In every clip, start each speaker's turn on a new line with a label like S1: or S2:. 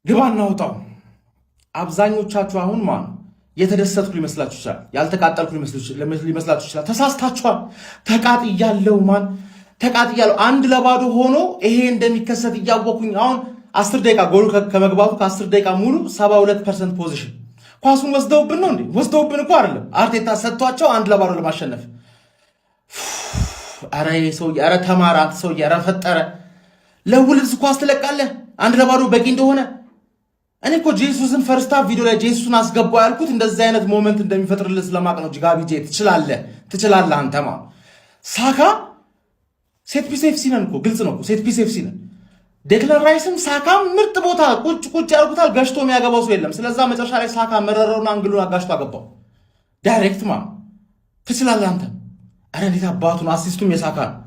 S1: ግባና አውጣው። አብዛኞቻችሁ አሁን ማን የተደሰትኩ ሊመስላችሁ ይችላል፣ ያልተቃጠልኩ ሊመስላችሁ ይችላል። ተሳስታችኋል። ተቃጥያለሁ። ማን ተቃጥያለሁ? አንድ ለባዶ ሆኖ ይሄ እንደሚከሰት እያወኩኝ አሁን 10 ደቂቃ ጎሉ ከመግባቱ ከ10 ደቂቃ ሙሉ 72% ፖዚሽን ኳሱን ወስደውብን ነው እንዴ? ወስደውብን እኮ አይደለም። አርቴታ ሰጥቷቸው አንድ ለባዶ ለማሸነፍ። አረ ሰውዬ፣ አረ ተማራ ሰውዬ፣ አረ ፈጠረ። ለውልዝ ኳስ ትለቃለህ አንድ ለባዶ በቂ እንደሆነ። እኔ እኮ ጄሱስን ፈርስታ ቪዲዮ ላይ ጄሱስን አስገባው ያልኩት እንደዚህ አይነት ሞመንት እንደሚፈጥርልህ ስለማቅ ነው። ጋቢ ጄ ትችላለህ አንተማ። ሳካ ሴት ፒስ ኤፍሲ ነን እኮ ግልጽ ነው። ሴት ፒስ ኤፍሲ ነን። ዴክለር ራይስም ሳካም ምርጥ ቦታ ቁጭ ያርጉታል። ገሽቶ የሚያገባው ሰው የለም። ስለዛ መጨረሻ ላይ ሳካ መረረውና አንግሉን አጋሽቶ አገባው ዳይሬክት። ማ ትችላለህ አንተ። አረ እንዴት አባቱን አሲስቱም የሳካ ነው።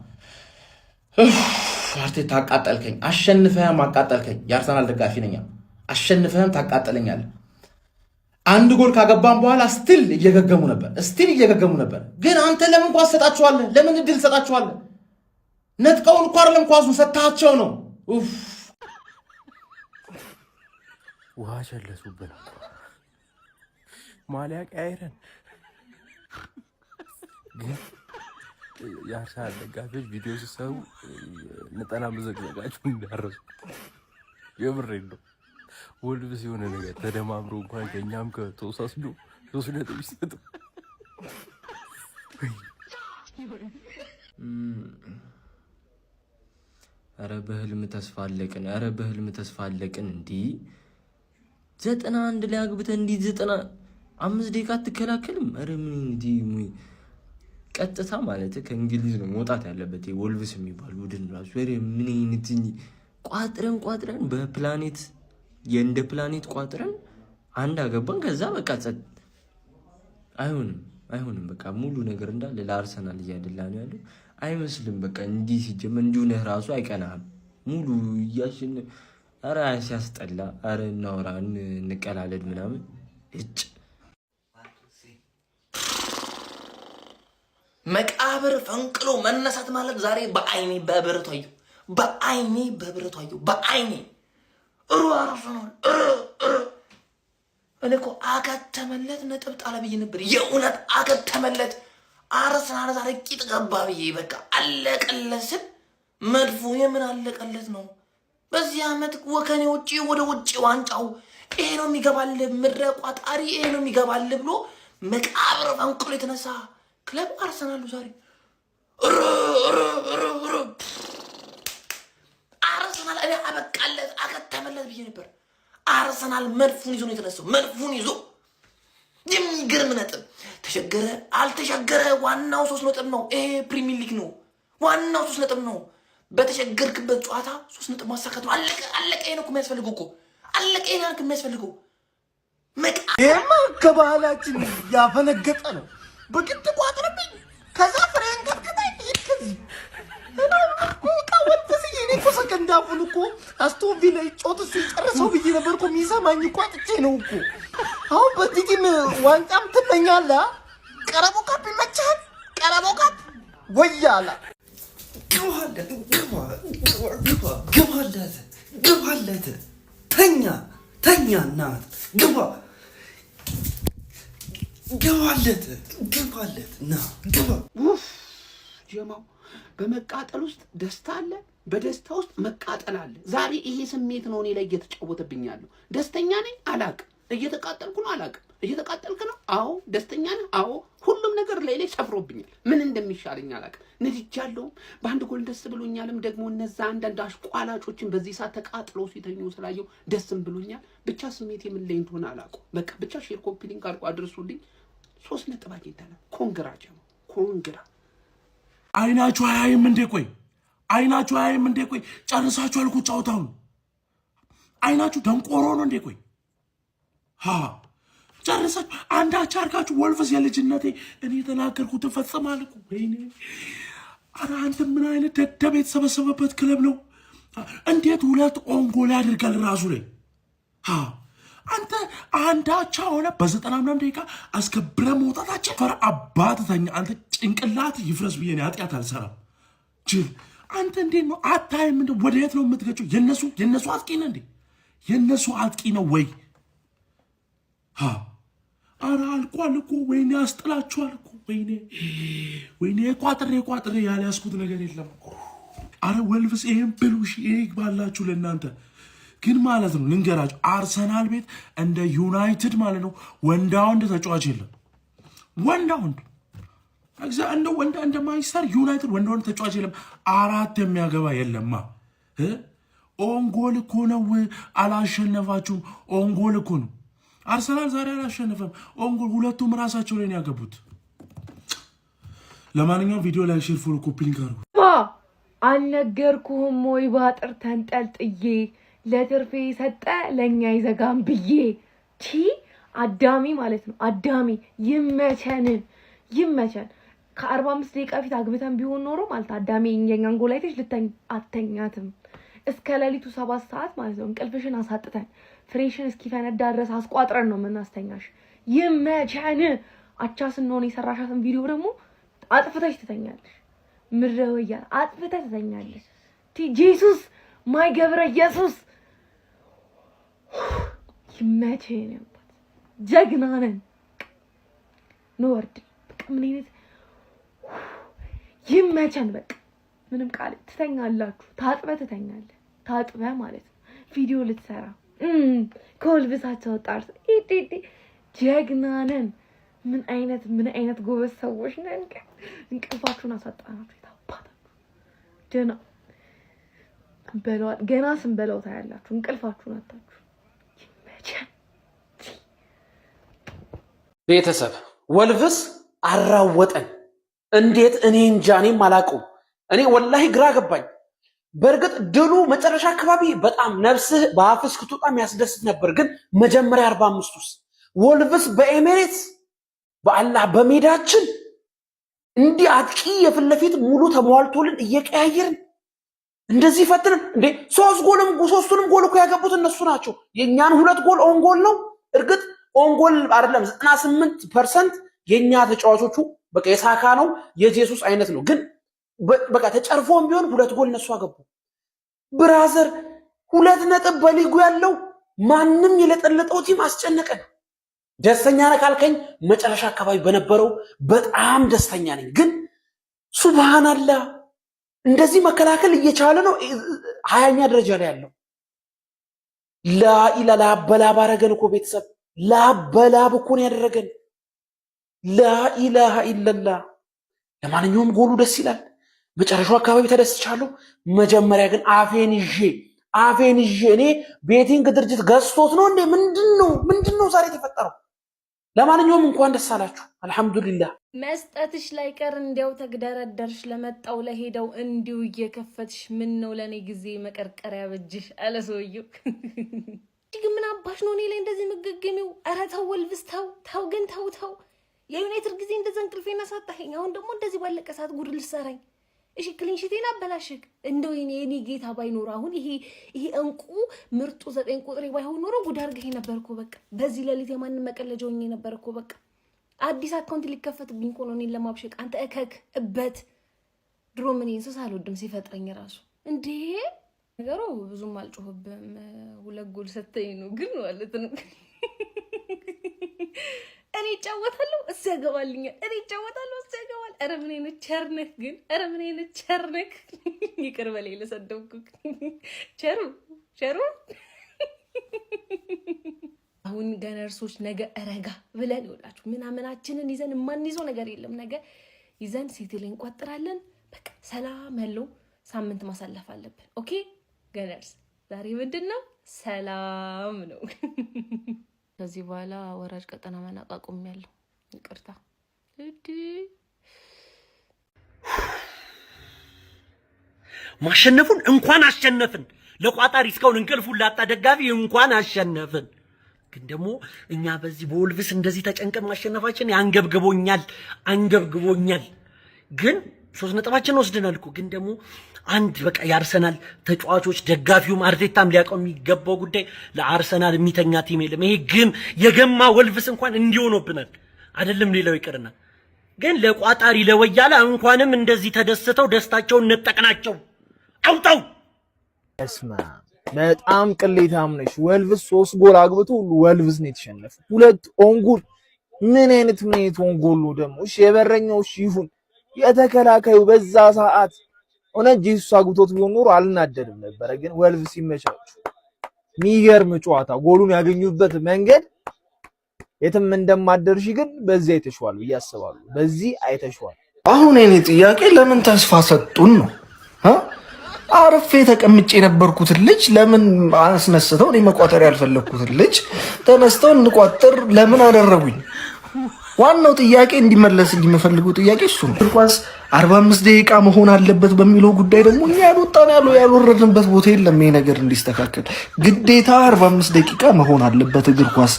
S1: አርቴታ አቃጠልከኝ። አሸንፈህም አቃጠልከኝ። የአርሰናል ደጋፊ ነኝ። አሸንፈህም ታቃጠለኛለህ። አንድ ጎል ካገባን በኋላ ስቲል እየገገሙ ነበር። ግን አንተ ለምን ኳስ ሰጣቸዋለህ? ለምን እድል ሰጣቸዋለህ? ነጥቀውን እኮ አይደለም ኳሱን ሰጣቸው ነው።
S2: ውሃ ሸለሱብን። ማሊያ ቀያይረን ግን የአርሰናል ደጋፊዎች ቪዲዮ ሲሰሩ ነጠላ መዘግዘጋቸው እንዳረሱ የምሬን ነው። ወልቭስ የሆነ ነገር ተደማምሮ እንኳን ከእኛም ከተወሳስዶ 3 ነጥብ ይሰጡ።
S3: አረ በህልም ተስፋ አለቅን። እንዲህ 91 ላይ አግብተህ እንዲህ 95 ደቂቃ አትከላከልም? አረ ምን እንዲህ ቀጥታ ማለት ከእንግሊዝ ነው መውጣት ያለበት ወልቭስ የሚባል ቡድን ራሱ። አረ ምን አይነት ቋጥረን በፕላኔት የእንደ ፕላኔት ቋጥረን አንድ አገባን። ከዛ በቃ አይሆንም። በቃ ሙሉ ነገር እንዳለ ለአርሰናል እያደላ ነው ያለው። አይመስልም። በቃ እንዲህ ሲጀመር እንዲሁ ነህ ራሱ አይቀናህም። ሙሉ እያሽን አረ ሲያስጠላ። አረ እናውራ እንቀላለድ ምናምን እጭ
S4: መቃብር ፈንቅሎ መነሳት ማለት ዛሬ በአይኔ በብረቱ አየሁ። አርሰናል እኔ እኮ አከተመለት ነጥብ ጣለ ብዬ ነበር። የእውነት አከተመለት። አርሰናል ዛሬ ቂጥ ገባ ብዬ በቃ አለቀለት ስል መድፉ የምን አለቀለት ነው። በዚህ ዓመት ወከኔ ውጪ ወደ ውጪ ዋንጫው ይሄ ነው የሚገባል፣ ምድረ ቋጣሪ ይሄ ነው የሚገባል ብሎ መቃብር ፈንቅሎ የተነሳ ክለብ አርሰናሉ ዛሬ አርሰናል እኔ አበቃለት አከተመለት ብዬ ነበር። አርሰናል መድፉን ይዞ ነው የተነሳው። መድፉን ይዞ የሚገርም ነጥብ ተሸገረ አልተሸገረ ዋናው 3 ነጥብ ነው። ይሄ ፕሪሚየር ሊግ ነው። ዋናው 3 ነጥብ ነው። በተሸገርክበት ጨዋታ 3 ነጥብ ማሳካት ነው። አለቀ። ይሄ ነው የሚያስፈልገው እኮ አለቀ። ይሄ ነው የሚያስፈልገው።
S5: ይሄማ ከባህላችን ያፈነገጠ ነው። በግድ ቋጥረብኝ ከዛ ፍሬን ከትከታይ ይከዚ እኔ እኮ ሰከንዳፉን እኮ አስቶን ቪላ ጮት ሲጨርሰው ብዬ ነበር እኮ የሚሰማኝ እኮ አጥቼ ነው እኮ። አሁን በዚህ ግን ዋንጫም ትመኛለህ? ቀረቦ ካፕ ይመችሃል? ቀረቦ ካፕ ወያላ
S6: ግባለት ተኛ እናት ግባለት ና ግባ።
S5: ጀማው በመቃጠል ውስጥ ደስታ አለ፣ በደስታ ውስጥ መቃጠል አለ። ዛሬ ይሄ ስሜት ነው እኔ ላይ እየተጫወተብኝ ያለው። ደስተኛ ነኝ አላቅም፣ እየተቃጠልኩ ነው አላቅም። እየተቃጠልክ ነው? አዎ። ደስተኛ ነህ? አዎ። ሁሉም ነገር ላይ ሰፍሮብኛል። ምን እንደሚሻለኝ አላቅም። ነድጃለሁ። በአንድ ጎል ደስ ብሎኛልም ደግሞ እነዛ አንዳንድ አሽቋላጮችን በዚህ ሰዓት ተቃጥለው ሲተኙ ስላየው ደስም ብሎኛል። ብቻ ስሜቴ ምን ላይ እንደሆነ አላውቅም። በቃ ብቻ ሼር ኮፒ ሊንክ አድርጎ አድርሱልኝ። 3 ነጥብ አግኝተናል። ኮንግራ ጀማ ኮንግራ።
S7: አይናችሁ አያይም እንዴ? ቆይ ጨርሳችሁ አልኩ ጫውታውን። አይናችሁ ደንቆሮ ነው እንዴ? ቆይ ጨርሳችሁ አንዳች አርጋችሁ ወልቭስ የልጅነቴ እኔ የተናገርኩትን ፈጽማል እኮ። ወይኔ ኧረ አንተ ምን አይነት ደደብ የተሰበሰበበት ክለብ ነው? እንዴት 2 ኦንጎል ያደርጋል ራሱ ላይ? አንተ አንዳቻ ሆነ በ90 ምናምን ደቂቃ አስከብረ መውጣታችን ፈር አባትተኛ። አንተ ጭንቅላት ይፍረስ ብዬ ኃጢአት አልሰራም ጅል። አንተ እንዴት ነው አታይም? ወደ የት ነው የምትገጨው? የነሱ አጥቂ ነህ እንዴ? የእነሱ አጥቂ ነው ወይ? አረ አልቋል እኮ ወይኔ፣ ያስጥላችኋል እኮ ወይኔ፣ ቋጥሬ ያልያዝኩት ነገር የለም እኮ። አረ ወልቭስ ይሄን ብሉሽ፣ ይሄ ይግባላችሁ ለእናንተ ግን ማለት ነው። ልንገራችሁ፣ አርሰናል ቤት እንደ ዩናይትድ ማለት ነው ወንዳ ወንድ ተጫዋች የለም። ወንዳ ወንድ እንደ ማንቸስተር ዩናይትድ ወንዳ ወንድ ተጫዋች የለም። 4 የሚያገባ የለማ። ኦንጎል እኮ ነው። አላሸነፋችሁም። ኦንጎል እኮ ነው። አርሰናል ዛሬ አላሸነፈም። ኦንጎል ሁለቱም ራሳቸው ላይ ያገቡት። ለማንኛውም ቪዲዮ ላይ ሼር፣ ፎሎ፣ ኮፒ ሊንክ አድርጉ።
S8: አልነገርኩህም ወይ ባጥር ተንጠልጥዬ ለትርፌ ሰጠ ለኛ ይዘጋም ብዬ። አዳሚ ማለት ነው አዳሚ። ይመቸን። ከ45 ደቂቃ ፊት አግብተን ቢሆን ኖሮ ማለት አዳሚ የኛን ጎል አይተሽ አተኛትም። እስከ ሌሊቱ 7 ሰዓት ማለት ነው እንቅልፍሽን አሳጥተን ፍሬሽን እስኪፈነዳ ድረስ አስቋጥረን ነው የምናስተኛሽ። ይመቸን። አቻ ስንሆን የሰራሻትን ቪዲዮ ደግሞ አጥፍተሽ ትተኛለሽ። ምረወያ አጥፍተሽ ትተኛለሽ። ጂሱስ ማይ ገብረ ኢየሱስ ይመቸን። ጀግና ነን። ኖርድ በቃ ምን አይነት ይመቸን። በቃ ምንም ቃል ትተኛላችሁ። ታጥበህ ማለት ነው ቪዲዮ ልትሰራ ከወልብሳቸው ጣርስ ጀግና ነን። ምን አይነት ጎበዝ ሰዎች ነን። እንቅልፋችሁን አሳጣናችሁ። የታባታችሁ ደና በለዋል። ገና ስንበላው ታያላችሁ። እንቅልፋችሁን አጣችሁ። ይመቸን።
S5: ቤተሰብ ወልቭስ አራወጠን። እንዴት? እኔ እንጃ፣ እኔም አላውቀውም። እኔ ወላሂ ግራ ገባኝ። በእርግጥ ድሉ መጨረሻ አካባቢ በጣም ነፍስህ በአፍህ እስክትወጣ የሚያስደስት ነበር። ግን መጀመሪያ 45 ውስጥ ወልቭስ በኤሜሬትስ በአላህ በሜዳችን እንዲህ አጥቂ የፊት ለፊት ሙሉ ተሟልቶልን እየቀያየርን እንደዚህ ፈትንን እንዴ! ሶስቱንም ጎል እኮ ያገቡት እነሱ ናቸው። የኛን 2 ጎል ኦን ጎል ነው። እርግጥ ኦን ጎል አይደለም 98% የኛ ተጫዋቾቹ በቃ የሳካ ነው የጄሱስ አይነት ነው። ግን በቃ ተጨርፎም ቢሆን 2 ጎል እነሱ አገቡ። ብራዘር 2 ነጥብ በሊጉ ያለው ማንም የለጠለጠው ቲም አስጨነቀን። ደስተኛ ነህ ካልከኝ መጨረሻ አካባቢ በነበረው በጣም ደስተኛ ነኝ። ግን ሱብሃንአላህ እንደዚህ መከላከል እየቻለ ነው 20ኛ ደረጃ ላይ ያለው። ላኢላሃ ላበላብ አደረገን እኮ ቤተሰብ፣ ላበላብ እኮ ነው ያደረገን። ላኢላሃ ኢለላህ። ለማንኛውም ጎሉ ደስ ይላል። መጨረሻው አካባቢ ተደስቻለሁ። መጀመሪያ ግን አፌን ይዤ እኔ ቤቲንግ ድርጅት ገዝቶት ነው እንዴ? ምንድነው ዛሬ የተፈጠረው? ለማንኛውም እንኳን ደስ አላችሁ። አልহামዱሊላህ።
S8: መስጠትሽ ላይ ቀር እንዲያው ተግደረደርሽ ለመጣው ለሄደው እንዲው እየከፈትሽ ምን ነው ለኔ ጊዜ መቀርቀሪያ በጅሽ አለ ሰውየው። ግን ምን አባሽ ነው እኔ ላይ እንደዚህ መገገሚው? ኧረ ተው ወልቭስ ተው ግን ተው። የዩናይትድ ጊዜ እንደዛ እንቅልፌን አሳጣኸኝ። አሁን ደግሞ እንደዚህ ባለቀ ሰዓት ጉድ ልትሰራኝ። እሺ ክሊንሺቴን አበላሽክ። እንደው የኔ ጌታ ባይኖር አሁን ይሄ እንቁ ምርጡ 9 ቁጥሬ ባይሆን ኖሮ ጉድ አድርገኸኝ ነበርኮ። በቃ በዚህ ሌሊት የማንም መቀለጃ ሆኜ ነበርኮ። በቃ አዲስ አካውንት ሊከፈትብኝ እኮ ነው እኔን ለማብሸቅ። አንተ እበት ድሮ ምን እንስሳ አልወድም ሲፈጥረኝ ራሱ እንዴ ነገሩ ብዙም አልጮህብም። 2 ጎል ሰተኝ ነው ግን ማለት ነው። እኔ ጫወታለሁ እሱ ያገባልኛል። ኧረ ምን አይነት ቸርነህ ግን! ኧረ ምን አይነት ቸርነህ! ይቅር በለኝ ለሰደብኩህ። ቸሩ አሁን ገነርሶች ነገ ረጋ ብለን ይወላችሁ ምናምናችንን ይዘን የማንይዘው ነገር የለም። ነገ ይዘን ሲቲ ላይ እንቋጥራለን። በቃ ሰላም ያለው ሳምንት ማሳለፍ አለብን። ኦኬ ገነርስ፣ ዛሬ ምንድነው? ሰላም ነው። ከዚህ በኋላ ወራጅ ቀጠና መናቃቁም ያለው ይቅርታ።
S9: ማሸነፉን እንኳን አሸነፍን። ለቋጣሪ እስካሁን እንቅልፉን ላጣ ደጋፊ እንኳን አሸነፍን። ግን ደግሞ እኛ በዚህ በወልቭስ እንደዚህ ተጨንቀን ማሸነፋችን አንገብግቦኛል። ግን 3 ነጥባችን ወስደናል እኮ። ግን ደግሞ አንድ በቃ የአርሰናል ተጫዋቾች ደጋፊውም አርቴታም ሊያውቀው የሚገባው ጉዳይ ለአርሰናል የሚተኛ ቲም የለም። ይሄ ግን የገማ ወልቭስ እንኳን እንዲሆኖብናል አይደለም ሌላው ይቅርና። ግን ለቋጣሪ ለወያላ እንኳንም እንደዚህ ተደስተው ደስታቸውን ነጠቅናቸው። አውጣው።
S10: እስማ በጣም ቅሌታም ነሽ። ወልቭስ 3 ጎል አግብቶ ወልቭስ ነው የተሸነፈው። 2 ኦንጎል ምን አይነት ኦንጎል ነው ደግሞ? እሺ የበረኛው እሺ ይሁን፣ የተከላካዩ በዛ ሰዓት እውነት ጄሱስ አግብቶት ቢሆን ኖሮ አልናደድም ነበረ። ግን ወልቭስ ይመቻችሁ። የሚገርም ጨዋታ፣ ጎሉን ያገኙበት መንገድ የትም እንደማደርሽ ግን በዚህ አይተሽዋል ብዬ አስባለሁ። በዚህ አይተሽዋል።
S6: አሁን የኔ ጥያቄ ለምን ተስፋ ሰጡን ነው? አርፌ ተቀምጬ የነበርኩትን ልጅ ለምን አስነስተው እኔ መቋጠር ያልፈለግኩትን ልጅ ተነስተው እንቋጠር ለምን አደረጉኝ? ዋናው ጥያቄ እንዲመለስ የሚፈልገው ጥያቄ እሱ ነው። እግር ኳስ 45 ደቂቃ መሆን አለበት በሚለው ጉዳይ ደግሞ እኛ ያልወጣን ያልወረድንበት ቦታ የለም። ይሄ ነገር እንዲስተካከል ግዴታ 45 ደቂቃ መሆን አለበት እግር ኳስ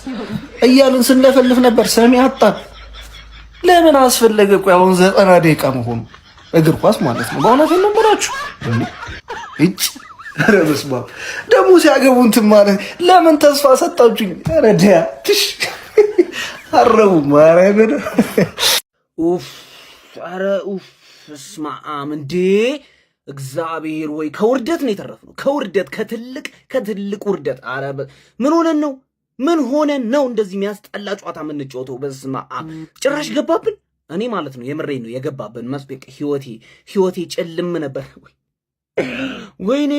S6: እያልን ስንለፈልፍ ነበር። ሰሚ አጣን። ለምን አስፈለገ? ቆይ አሁን 90 ደቂቃ መሆኑ እግር ኳስ ማለት ነው። በእውነት የነበራችሁ እጭ ረብስባ ደግሞ ሲያገቡ እንትን ማለት ለምን ተስፋ ሰጣችሁኝ? ረዲያ ትሽ አረቡ ማረበደ
S5: ኡፍ አረ ኡፍ እስማአም እንዴ እግዚአብሔር ወይ ከውርደት ነው የተረፍነው። ከውርደት ከትልቅ ውርደት። አረ ምን ሆነን ነው? ምን ሆነን ነው እንደዚህ የሚያስጠላ ጨዋታ የምንጫወተው? በስማአም ጭራሽ ገባብን። እኔ ማለት ነው የምሬን ነው የገባብን መስበቅ። ህይወቴ ጨልም ነበር። ወይኔ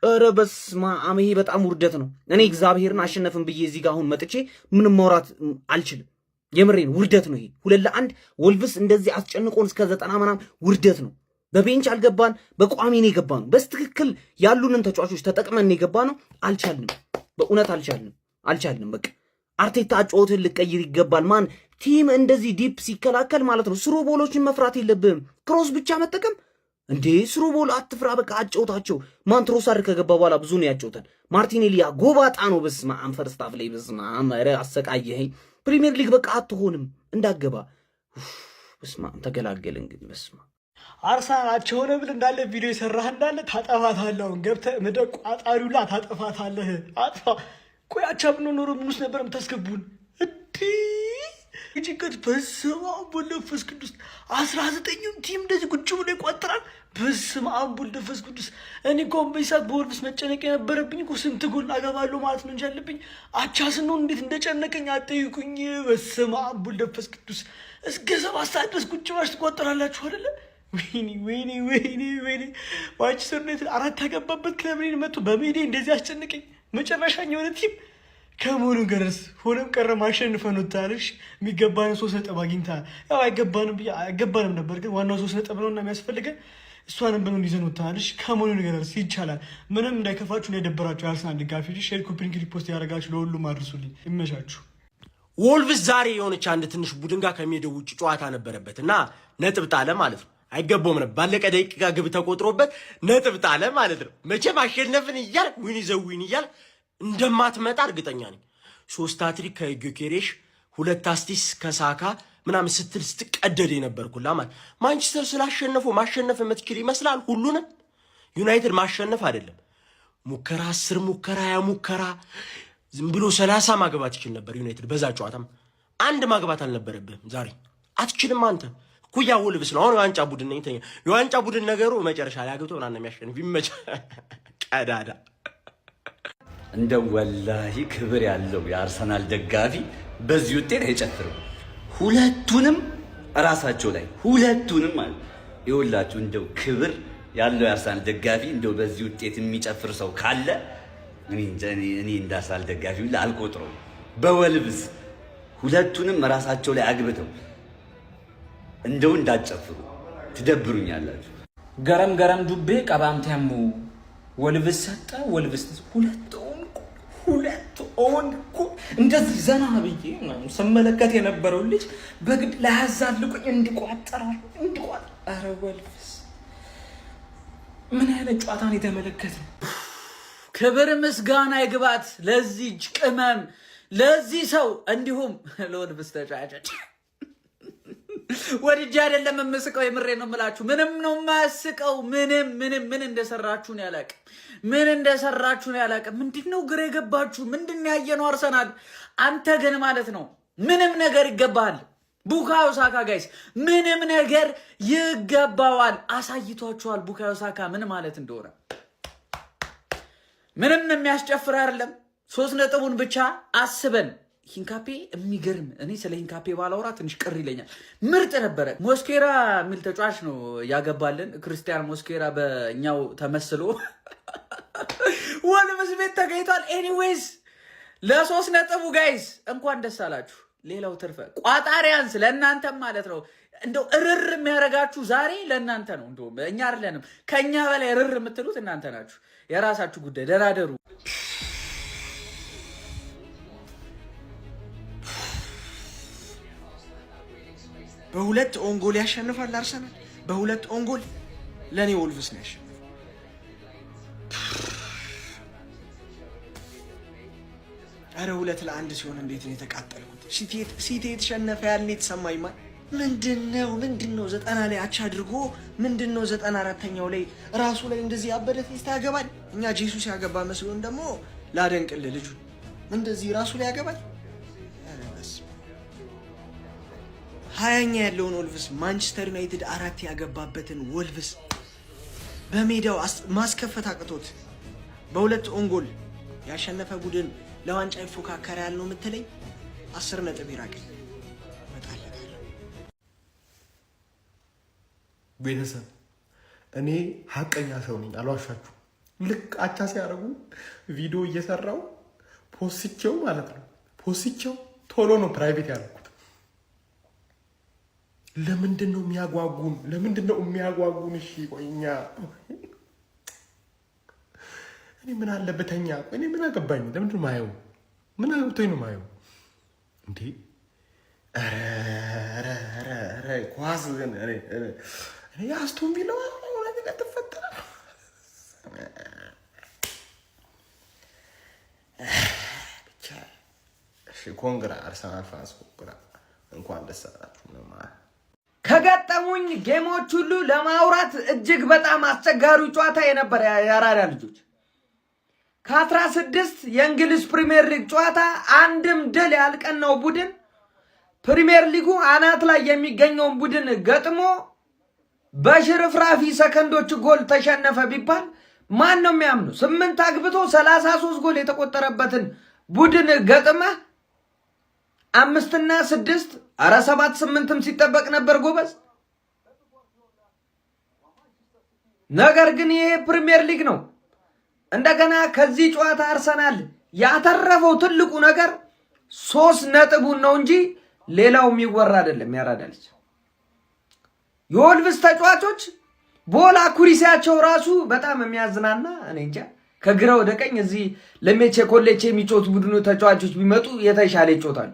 S5: ኧረ በስማአም ይሄ በጣም ውርደት ነው። እኔ እግዚአብሔርን አሸነፍን ብዬ እዚህ ጋር አሁን መጥቼ ምንም ማውራት አልችልም። የምሬን ውርደት ነው ይሄ። 2-1 ወልቭስ እንደዚህ አስጨንቆን እስከ 90 ምናምን ውርደት ነው። በቤንች አልገባን፣ በቋሚ ነው የገባነው። በስትክክል ያሉንን ተጫዋቾች ተጠቅመን ነው የገባነው። አልቻልንም፣ በእውነት አልቻልንም። በቃ አርቴታ ጨዋታውን ልቀይር ይገባል። ማን ቲም እንደዚህ ዲፕ ሲከላከል ማለት ነው ስሩ ቦሎችን መፍራት የለብህም። ክሮስ ብቻ መጠቀም እንዴ! ስሩ ቦል አትፍራ፣ በቃ አጨውታቸው። ማን ትሮሳር ከገባ በኋላ ብዙ ነው ያጨውተን። ማርቲኔሊያ ጎባጣ ነው። በስማም ፈርስት ሃፍ ላይ በስማም ኧረ አሰቃየኸኝ። ፕሪሚየር ሊግ በቃ አትሆንም እንዳገባ። በስማም ተገላገልን። ግን በስማም
S11: አርሰናላቸው ሆነ ብል እንዳለ ቪዲዮ የሰራህ እንዳለ ታጠፋታለህ። አሁን ገብተህ ምደቅ ቋጣሪውላ ታጠፋታለህ። አጥፋ። ቆይ አቻ ብንኖር ምን ውስጥ ነበር የምታስገቡን? ጭንቀት በስመ አብ ወወልድ ወመንፈስ ቅዱስ 19ኙም ቲም እንደዚህ ቁጭ ብሎ ይቋጥራል። በስመ አብ ወወልድ ወመንፈስ ቅዱስ። እኔ እኮ በይሳት በወልቭስ መጨነቅ የነበረብኝ እኮ ስንት ጎል አገባለሁ ማለት ነው እንጂ ያለብኝ አቻ ስንሆን እንዴት እንደጨነቀኝ አጠይቁኝ። በስመ አብ ወወልድ ወመንፈስ ቅዱስ። እስከ 7 ሰዓት ድረስ ቁጭ ብላችሁ ትቋጥራላችሁ አይደለ? ወይኔ ማንቸስተር ዩናይትድ 4 ያገባበት ክለብ ላይ መጥቶ በሜዳ እንደዚህ አስጨነቀኝ። መጨረሻኛ የሆነ ቲም ከመሆኑ ገረስ ሆነም ቀረ ማሸንፈን ወጣልሽ። የሚገባንን 3 ነጥብ አግኝተሃል። ያው አይገባንም ነበር፣ ግን ዋናው 3 ነጥብ ነውና የሚያስፈልገን እሷንም ብለን ይዘን ወጣልሽ። ከመሆኑ ገረስ ይቻላል። ምንም እንዳይከፋችሁ እንዳይደበራችሁ የአርሰናል ደጋፊዎች ሼር፣ ኮፒ ሊንክ፣ ሪፖስት ያደረጋችሁ ለሁሉም አድርሱልኝ። ይመቻችሁ።
S12: ወልቭስ ዛሬ የሆነች አንድ ትንሽ ቡድን ጋር ከሜዳው ውጭ ጨዋታ ነበረበት እና ነጥብ ጣለ ማለት ነው። አይገባውም ነበር። ባለቀ ደቂቃ ግብ ተቆጥሮበት ነጥብ ጣለ ማለት ነው። መቼም አሸነፍን እያልክ ዊን ዘዊን እያልክ እንደማትመጣ እርግጠኛ ነኝ። 3 ሃትሪክ ከጊዮኬሬሽ 2 አሲስት ከሳካ ምናምን ስትል ስትቀደድ የነበርኩላ ማለት ማንቸስተር ስላሸነፉ ማሸነፍ የምትችል ይመስላል። ሁሉንም ዩናይትድ ማሸነፍ አይደለም ሙከራ 10 ሙከራ 20 ሙከራ ዝም ብሎ 30 ማግባት ይችል ነበር ዩናይትድ። በዛ ጨዋታም አንድ ማግባት አልነበረብህም። ዛሬ አትችልም አንተ። ኩያ ወልቭስ ነው አሁን የዋንጫ ቡድን ነኝ ተኛ። የዋንጫ ቡድን ነገሩ መጨረሻ ላይ አግብቶ ምናምን የሚያሸንፍ ይመቻ ቀዳዳ።
S13: እንደ ወላሂ ክብር ያለው የአርሰናል ደጋፊ በዚህ ውጤት አይጨፍርም። ሁለቱንም ራሳቸው ላይ ሁለቱንም ማለት ይኸውላችሁ፣ እንደው ክብር ያለው የአርሰናል ደጋፊ እንደው በዚህ ውጤት የሚጨፍር ሰው ካለ እኔ እንደ አርሰናል ደጋፊ አልቆጥረውም። በወልቭስ ሁለቱንም ራሳቸው ላይ አግብተው እንደው እንዳጨፍሩ ትደብሩኛላችሁ።
S14: ገረም ዱቤ ቀባምተሙ ወልቭስ ሰጠ ወልቭስ ሁለት ኦንኩ እንደዚህ ዘና ብዬ ስመለከት የነበረው ልጅ በግድ ላያዛልቁኝ እንዲቋጠር። ኧረ ወልቭስ ምን አይነት ጨዋታን የተመለከተው? ክብር ምስጋና ይግባት ለዚህ ቅመም ለዚህ ሰው እንዲሁም ለወልቭስ ተጫዋቾች። ወድጄ አይደለም የምስቀው፣ የምሬ ነው የምላችሁ። ምንም ነው የማያስቀው። ምን እንደሰራችሁ ነው ያላቅም። ምንድነው ግራ የገባችሁ? ምንድነው ያየነው? አርሰናል አንተ ግን ማለት ነው ምንም ነገር ይገባል። ቡካዮ ሳካ ጋይስ ምንም ነገር ይገባዋል። አሳይቷችኋል ቡካዮ ሳካ ምን ማለት እንደሆነ። ምንም የሚያስጨፍር አይደለም። 3 ነጥቡን ብቻ አስበን ሂንካፔ የሚገርም እኔ ስለ ሂንካፔ ባላወራ ትንሽ ቅር ይለኛል። ምርጥ ነበረ። ሞስኬራ የሚል ተጫዋች ነው ያገባልን። ክርስቲያን ሞስኬራ በእኛው ተመስሎ ወልቭስ ቤት ተገኝቷል። ኤኒዌይስ ለ3 ነጥቡ ጋይስ እንኳን ደስ አላችሁ። ሌላው ትርፈ ቋጣሪያንስ ለእናንተም ማለት ነው። እንደው እርር የሚያደርጋችሁ ዛሬ ለእናንተ ነው። እንደው እኛ አይደለንም። ከኛ በላይ እርር የምትሉት እናንተ ናችሁ። የራሳችሁ ጉዳይ ደራደሩ።
S12: በሁለት ኦንጎል ያሸንፋል አርሰናል። በሁለት ኦንጎል ለኔ ወልቭስ ነው ያሸንፋል። አረ 2-1 ሲሆን እንዴት ነው የተቃጠልኩት። ሲቲ የተሸነፈ ያለ የተሰማኝ ማን ምንድነው 90 ላይ አቻ አድርጎ ምንድነው 94ኛው ላይ ራሱ ላይ እንደዚህ ያበደ ቴስታ ያገባል። እኛ ጄሱስ ያገባ መስሎን ደግሞ ላደንቅል ልጁ እንደዚህ ራሱ ላይ ያገባል። አረስ 20ኛ ያለውን ወልቭስ ማንቸስተር ዩናይትድ 4 ያገባበትን ወልቭስ በሜዳው ማስከፈት አቅቶት በሁለት ኦንጎል ያሸነፈ ቡድን ለዋንጫ ይፎካከር ያልነው የምትለኝ 10 ነጥብ ይራቀኝ መጣለታል።
S1: ቤተሰብ እኔ ሀቀኛ ሰው ነኝ፣ አልዋሻችሁ። ልክ አቻ ሲያደርጉ ቪዲዮ እየሰራው ፖስቼው ማለት ነው ፖስቼው ቶሎ ነው ፕራይቬት ያደረኩት። ለምንድን ነው የሚያጓጉን? እሺ ቆይኛ እኔ ምን አለበተኛ? እኔ ምን አገባኝ? ለምንድን ነው ማየው? ምን አገብቶኝ ነው ማየው እንዴ? ኧረ ኳስ ግን እኔ አስቶን ቪላ ነገር ተፈጠረ። ብቻ እሺ፣ ኮንግራ አርሰናል ፋንስ ኮንግራ፣ እንኳን ደስ አላችሁ ነው ማለት።
S14: ከገጠሙኝ ጌሞች ሁሉ ለማውራት እጅግ በጣም አስቸጋሪው ጨዋታ የነበረ የአራዳ ልጆች ከ16 የእንግሊዝ ፕሪሚየር ሊግ ጨዋታ አንድም ድል ያልቀናው ቡድን ፕሪሚየር ሊጉ አናት ላይ የሚገኘውን ቡድን ገጥሞ በሽርፍራፊ ሰከንዶች ጎል ተሸነፈ ቢባል ማን ነው የሚያምነው? 8 አግብቶ 33 ጎል የተቆጠረበትን ቡድን ገጥመ 5 እና 6 አረ 7 8ም ሲጠበቅ ነበር ጎበዝ። ነገር ግን ይሄ ፕሪሚየር ሊግ ነው። እንደገና ከዚህ ጨዋታ አርሰናል ያተረፈው ትልቁ ነገር 3 ነጥቡን ነው እንጂ ሌላው የሚወራ አይደለም። ያራዳልች የወልቭስ ተጫዋቾች ቦላ ኩሪሲያቸው ራሱ በጣም የሚያዝናና እኔ እንጃ። ከግራ ወደ ቀኝ እዚህ ለሜቼ ኮሌቼ የሚጮቱ ቡድኑ ተጫዋቾች ቢመጡ የተሻለ ይጮታሉ።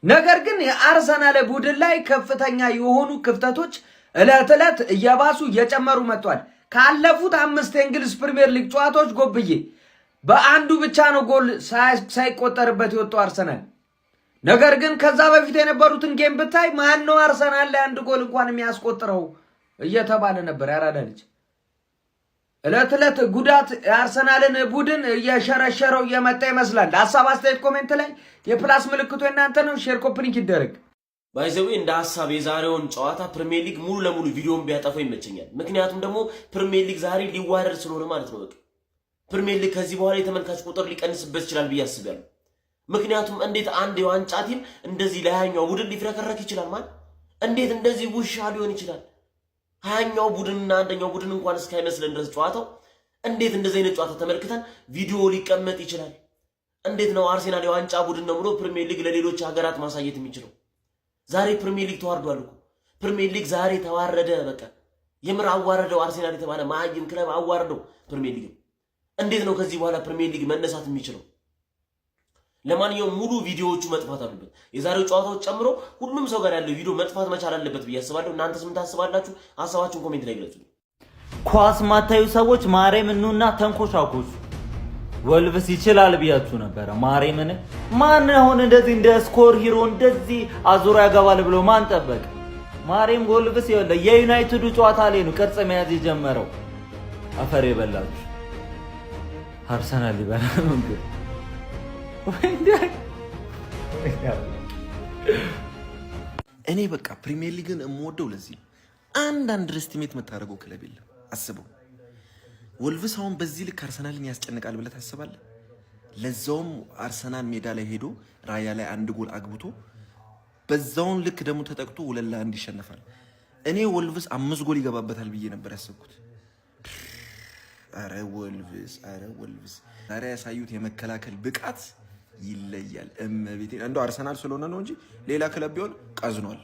S14: ነገር ግን የአርሰናል ቡድን ላይ ከፍተኛ የሆኑ ክፍተቶች እለት እለት እየባሱ እየጨመሩ መጥቷል። ካለፉት 5 የእንግሊዝ ፕሪሚየር ሊግ ጨዋታዎች ጎብዬ በአንዱ ብቻ ነው ጎል ሳይቆጠርበት የወጣው አርሰናል። ነገር ግን ከዛ በፊት የነበሩትን ጌም ብታይ ማን ነው አርሰናል ላይ አንድ ጎል እንኳን የሚያስቆጥረው እየተባለ ነበር። ያራዳ ልጅ እለት እለት ጉዳት የአርሰናልን ቡድን እየሸረሸረው እየመጣ ይመስላል። ሀሳብ አስተያየት ኮሜንት ላይ የፕላስ ምልክቱ የናንተ ነው። ሼር ኮፕሊንክ ይደረግ።
S12: ባይዘዌ እንደ ሀሳብ የዛሬውን ጨዋታ ፕሪሚየር ሊግ ሙሉ ለሙሉ ቪዲዮን ቢያጠፋው ይመቸኛል። ምክንያቱም ደግሞ ፕሪሚየር ሊግ ዛሬ ሊዋረድ ስለሆነ ማለት ነው። በቃ ፕሪሚየር ሊግ ከዚህ በኋላ የተመልካች ቁጥር ሊቀንስበት ይችላል ብዬ አስባለሁ። ምክንያቱም እንዴት አንድ የዋንጫ ቲም እንደዚህ ለሃያኛው ቡድን ሊፍረከረክ ይችላል? ማለት እንዴት እንደዚህ ውሻ ሊሆን ይችላል? ሃያኛው ቡድንና አንደኛው ቡድን እንኳን እስካይመስለን ድረስ ጨዋታው እንዴት እንደዚህ አይነት ጨዋታ ተመልክተን ቪዲዮ ሊቀመጥ ይችላል? እንዴት ነው አርሰናል የዋንጫ ቡድን ነው ብሎ ፕሪሚየር ሊግ ለሌሎች ሀገራት ማሳየት የሚችለው? ዛሬ ፕሪሚየር ሊግ ተዋርዷል እኮ። ፕሪሚየር ሊግ ዛሬ ተዋረደ። በቃ የምር አዋረደው። አርሰናል የተባለ ማይም ክለብ አዋረደው ፕሪሚየር ሊግ። እንዴት ነው ከዚህ በኋላ ፕሪሚየር ሊግ መነሳት የሚችለው? ለማንኛውም ሙሉ ቪዲዮዎቹ መጥፋት አሉበት። የዛሬው ጨዋታዎች ጨምሮ ሁሉም ሰው ጋር ያለው ቪዲዮ መጥፋት መቻል አለበት ብዬ አስባለሁ። እናንተስ ምን ታስባላችሁ? ሐሳባችሁን ኮሜንት ላይ ግለጹ።
S15: ኳስ ማታዩ ሰዎች ማሬም እንኑና ተንኮሻኮሹ። ወልቭስ ይችላል ብያችሁ ነበረ። ማሬምን ማን አሁን እንደዚህ እንደ ስኮር ሂሮ እንደዚህ አዙራ ያገባል ብሎ ማን ጠበቅ? ማሬም ወልቭስ ይወለ የዩናይትዱ ጨዋታ ላይ ነው ቅርጽ መያዝ የጀመረው። አፈር የበላችሁ አርሰናል ይበላ ነው እንዴ?
S16: እኔ በቃ ፕሪሚየር ሊግን የምወደው ለዚህ ነው። አንድ አንደርስቲሜት የምታደርገው ክለብ የለም። አስበው ወልቭስ አሁን በዚህ ልክ አርሰናልን ያስጨንቃል ብለህ ታስባለህ? ለዛውም አርሰናል ሜዳ ላይ ሄዶ ራያ ላይ 1 ጎል አግብቶ በዛውን ልክ ደግሞ ተጠቅቶ 2-1 ይሸነፋል። እኔ ወልቭስ 5 ጎል ይገባበታል ብዬ ነበር ያሰብኩት። አረ ወልቭስ ዛሬ ያሳዩት የመከላከል ብቃት ይለያል። እመቤቴ እንደው አርሰናል ስለሆነ ነው እንጂ ሌላ ክለብ ቢሆን ቀዝኗል።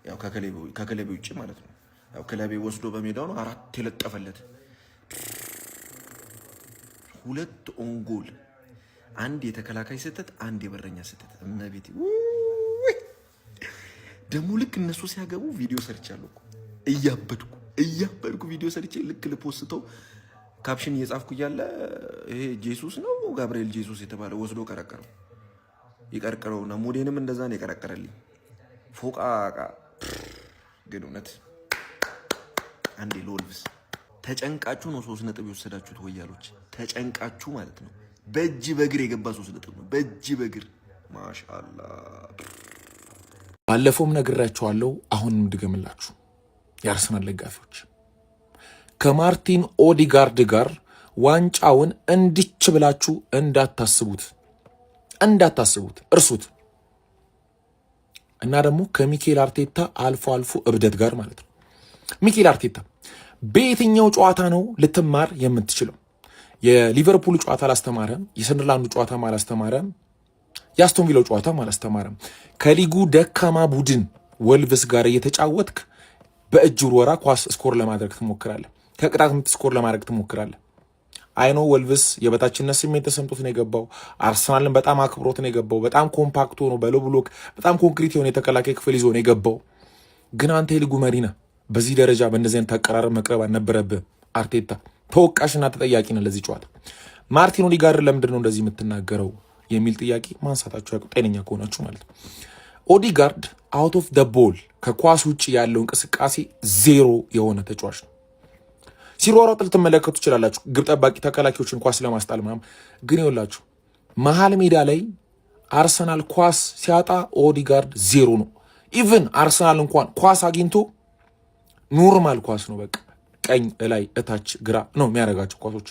S16: ያው ከክለቤ ውጪ ማለት ነው። ያው ክለቤ ወስዶ በሜዳው ነው 4 የለጠፈለት 2 ኦንጎል፣ 1 የተከላካይ ስህተት፣ 1 የበረኛ ስህተት። እመቤቴ ደግሞ ልክ እነሱ ሲያገቡ ቪዲዮ ሰርቻለሁ እኮ እያበድኩ ቪዲዮ ሰርቼ ልክ ልፖስተው ካፕሽን እየጻፍኩ እያለ ይሄ ጄሱስ ነው ጋብርኤል ጄሱስ የተባለ ወስዶ ይቀርቀረውና ሙዴንም እንደዛ ነው የቀረቀረልኝ። ፎቃቃ ግን እውነት አንዴ ለወልቭስ ተጨንቃችሁ ነው 3 ነጥብ የወሰዳችሁት ወያሎች፣ ተጨንቃችሁ ማለት ነው። በእጅ በእግር የገባ 3 ነጥብ ነው። በእጅ በእግር ማሻአላ።
S7: ባለፈውም ነግራችኋለሁ፣ አሁንም ድገምላችሁ የአርሰናል ደጋፊዎች ከማርቲን ኦዲጋርድ ጋር ዋንጫውን እንዲች ብላችሁ እንዳታስቡት፣ እርሱት። እና ደግሞ ከሚኬል አርቴታ አልፎ እብደት ጋር ማለት ነው። ሚኬል አርቴታ በየትኛው ጨዋታ ነው ልትማር የምትችለው? የሊቨርፑል ጨዋታ አላስተማረም፣ የሰንደርላንዱ ጨዋታ አላስተማረም፣ የአስቶን ቪላው ጨዋታ አላስተማረም። ከሊጉ ደካማ ቡድን ወልቭስ ጋር እየተጫወትክ በእጅ ውርወራ ኳስ ስኮር ለማድረግ ትሞክራለህ፣ ከቅጣት ምት ስኮር ለማድረግ ትሞክራለህ። አይኖ ወልቭስ የበታችነት ስሜት ተሰምቶት ነው የገባው። አርሰናልን በጣም አክብሮት ነው የገባው። በጣም ኮምፓክት ሆኖ በሎ ብሎክ በጣም ኮንክሪት የሆነ የተከላካይ ክፍል ይዞ ነው የገባው። ግን አንተ የሊጉ መሪ ነህ። በዚህ ደረጃ በእንደዚህ አይነት አቀራረብ መቅረብ አልነበረብህ። አርቴታ ተወቃሽና ተጠያቂ ነህ ለዚህ ጨዋታ። ማርቲን ኦዲጋርድ ለምንድን ነው እንደዚህ የምትናገረው የሚል ጥያቄ ማንሳታችሁ ጤነኛ ከሆናችሁ ማለት ነው። ኦዲጋርድ አውት ኦፍ ደ ቦል ከኳስ ውጭ ያለው እንቅስቃሴ 0 የሆነ ተጫዋች ነው። ሲሯሯጥ ልትመለከቱ ትችላላችሁ፣ ግብ ጠባቂ ተከላካዮችን ኳስ ለማስጣል ምናምን። ግን ይኸውላችሁ መሀል ሜዳ ላይ አርሰናል ኳስ ሲያጣ ኦዲጋርድ 0 ነው። ኢቭን አርሰናል እንኳን ኳስ አግኝቶ ኖርማል ኳስ ነው፣ በቃ ቀኝ ላይ እታች ግራ ነው የሚያደርጋቸው ኳሶች።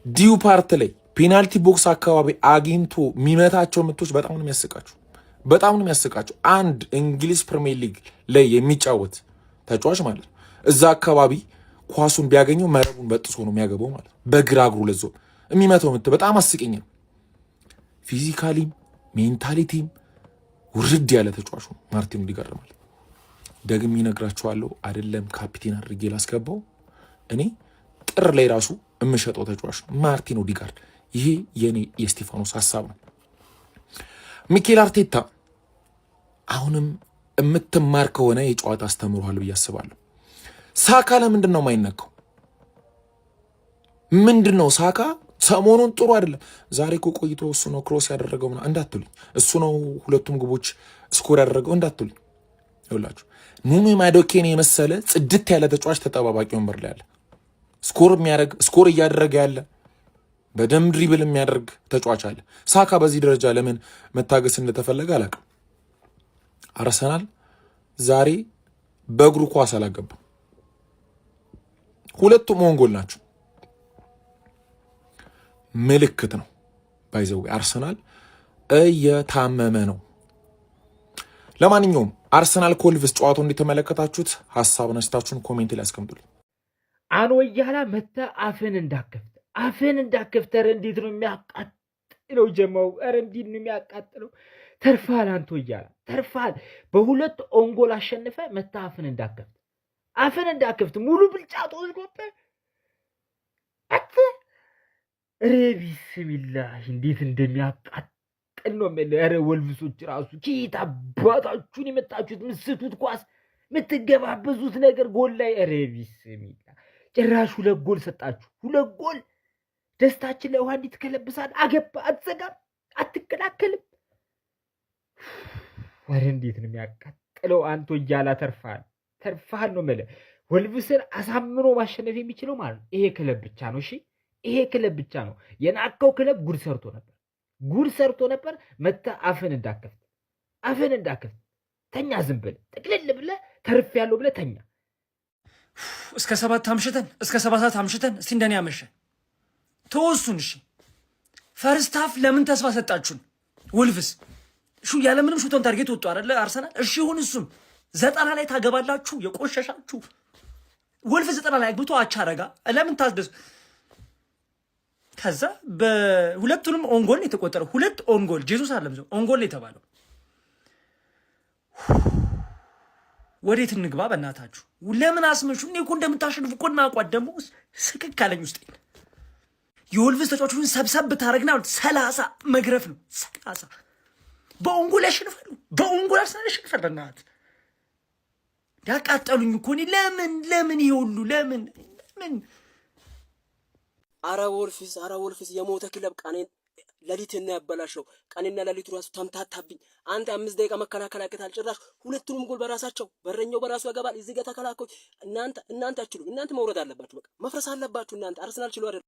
S7: ዲዩ ፓርት ላይ ፔናልቲ ቦክስ አካባቢ አግኝቶ የሚመታቸው ምቶች በጣም ነው የሚያስቃቸው። አንድ እንግሊዝ ፕሪሚየር ሊግ ላይ የሚጫወት ተጫዋች ማለት ነው እዛ አካባቢ ኳሱን ቢያገኘው መረቡን በጥሶ ነው የሚያገባው ማለት ነው። በግራ እግሩ ለዞ የሚመታው ምት በጣም አስቂኝ ነው። ፊዚካሊም ሜንታሊቲም ውርድ ያለ ተጫዋች ነው ማርቲን ኦዲጋርድ ማለት። ደግሜ እነግራችኋለሁ፣ አይደለም ካፒቴን አድርጌ ላስገባው እኔ ጥር ላይ ራሱ የምሸጠው ተጫዋች ነው ማርቲን ኦዲጋርድ። ይሄ የኔ የስቴፋኖስ ሐሳብ ነው። ሚኬል አርቴታ አሁንም የምትማር ከሆነ የጨዋታ አስተምሮሃል ብዬ አስባለሁ። ሳካ ለምንድን ነው የማይነካው? ምንድን ነው ሳካ ሰሞኑን ጥሩ አይደለም። ዛሬ እኮ ቆይቶ እሱ ነው ክሮስ ያደረገው ምናምን እንዳትሉኝ፣ እሱ ነው 2ቱም ግቦች ስኮር ያደረገው እንዳትሉኝ። ይኸውላችሁ ኑኑ ማዶኬን የመሰለ ጽድት ያለ ተጫዋች ተጠባባቂ ወንበር ላይ አለ። ስኮር እያደረገ ያለ በደም ድሪብል የሚያደርግ ተጫዋች አለ። ሳካ በዚህ ደረጃ ለምን መታገስ እንደተፈለገ አላውቅም። አርሰናል ዛሬ በእግሩ ኳስ አላገባም። 2ቱም ኦንጎል ናቸው። ምልክት ነው ባይዘው አርሰናል እየታመመ ነው። ለማንኛውም አርሰናል ኮልቭስ ጨዋታው እንደተመለከታችሁት ሐሳብ ነስታችሁን ኮሜንት ላይ አስቀምጡልኝ።
S17: አንወያላ መተ አፍን እንዳከፍተ ኧረ እንዴት ነው የሚያቃጥለው ጀማው! ኧረ እንዴት ነው የሚያቃጥለው! ተርፋል፣ አንተ ወያላ ተርፋል። በ2 ኦንጎል አሸንፈ መተ አፍን እንዳከፍት ሙሉ ብልጫ ተወስዶብህ አት ቢስሚላህ እንዴት እንደሚያቃጥል ነው ማለት። ኧረ ወልቭሶች ራሱ ኪታ አባታችሁን የመጣችሁት ምስትቱት ኳስ የምትገባበዙት ነገር ጎል ላይ ኧረ ቢስሚላህ ጭራሽ 2 ጎል ሰጣችሁ። 2 ጎል ደስታችን ላይ ውሃ እንዴት ከለብሳል። አገባ አትዘጋም፣ አትከላከልም። ኧረ እንዴት ነው የሚያቃጥለው! አንተ ወያላ ተርፋል ነው ማለት። ወልቭስን አሳምኖ ማሸነፍ የሚችለው ማለት ነው ይሄ ክለብ ብቻ ነው። እሺ ይሄ ክለብ ብቻ ነው። የናቀው ክለብ ጉድ ሰርቶ ነበር። መታ አፍን እንዳከፍት ተኛ፣ ዝም ብለህ ጥቅልል ብለህ ተርፍ ያለው ብለህ ተኛ።
S11: እስከ 7 አምሽተን እስከ 7 ሰዓት አምሽተን እስቲ እንደኔ ያመሸ ተወሱን። እሺ ፈርስት ሃፍ ለምን ተስፋ ሰጣችሁን? ወልቭስ ያለምንም ሹቶን ታርጌት ወጡ አይደለ አርሰናል። እሺ ይሁን እሱም 90 ላይ ታገባላችሁ የቆሸሻችሁ። ወልቭስ 90 ላይ አግብቶ አቻረጋ ለምን ታስደስ? ከዛ በሁለቱንም ኦንጎል የተቆጠረው 2 ኦንጎል ጄሱስ አለም ሰው ኦንጎል የተባለው ወዴት እንግባ በእናታችሁ? ለምን አስመሹ? እኔ እኮ እንደምታሸንፉ እኮ እናውቋት። ደግሞ ስቅቅ አለኝ ውስጤ። የወልቭስ ተጫዋቾችን ሰብሰብ ብታረግና 30 መግረፍ ነው 30 በኦንጎል ያሸንፋሉ። በኦንጎል አርሰናል ያሸንፋል። በእናት ያቃጠሉኝ እኮ እኔ ለምን ይሄ ሁሉ ለምን
S12: አረ ወልፍስ የሞተ ክለብ ቀኔን ሌሊትና ያበላሸው ቀንና ሌሊቱ ራሱ ተምታታብኝ። አንተ 5 ደቂቃ መከላከል አቅታል። ጭራሽ ሁለቱንም ጎል በራሳቸው በረኛው በራሱ ያገባል። እዚህ ጋር ተከላካዮች እናንተ አትችሉም። እናንተ መውረድ አለባችሁ። በቃ መፍረስ አለባችሁ። እናንተ አርሰናል ችሎ አይደል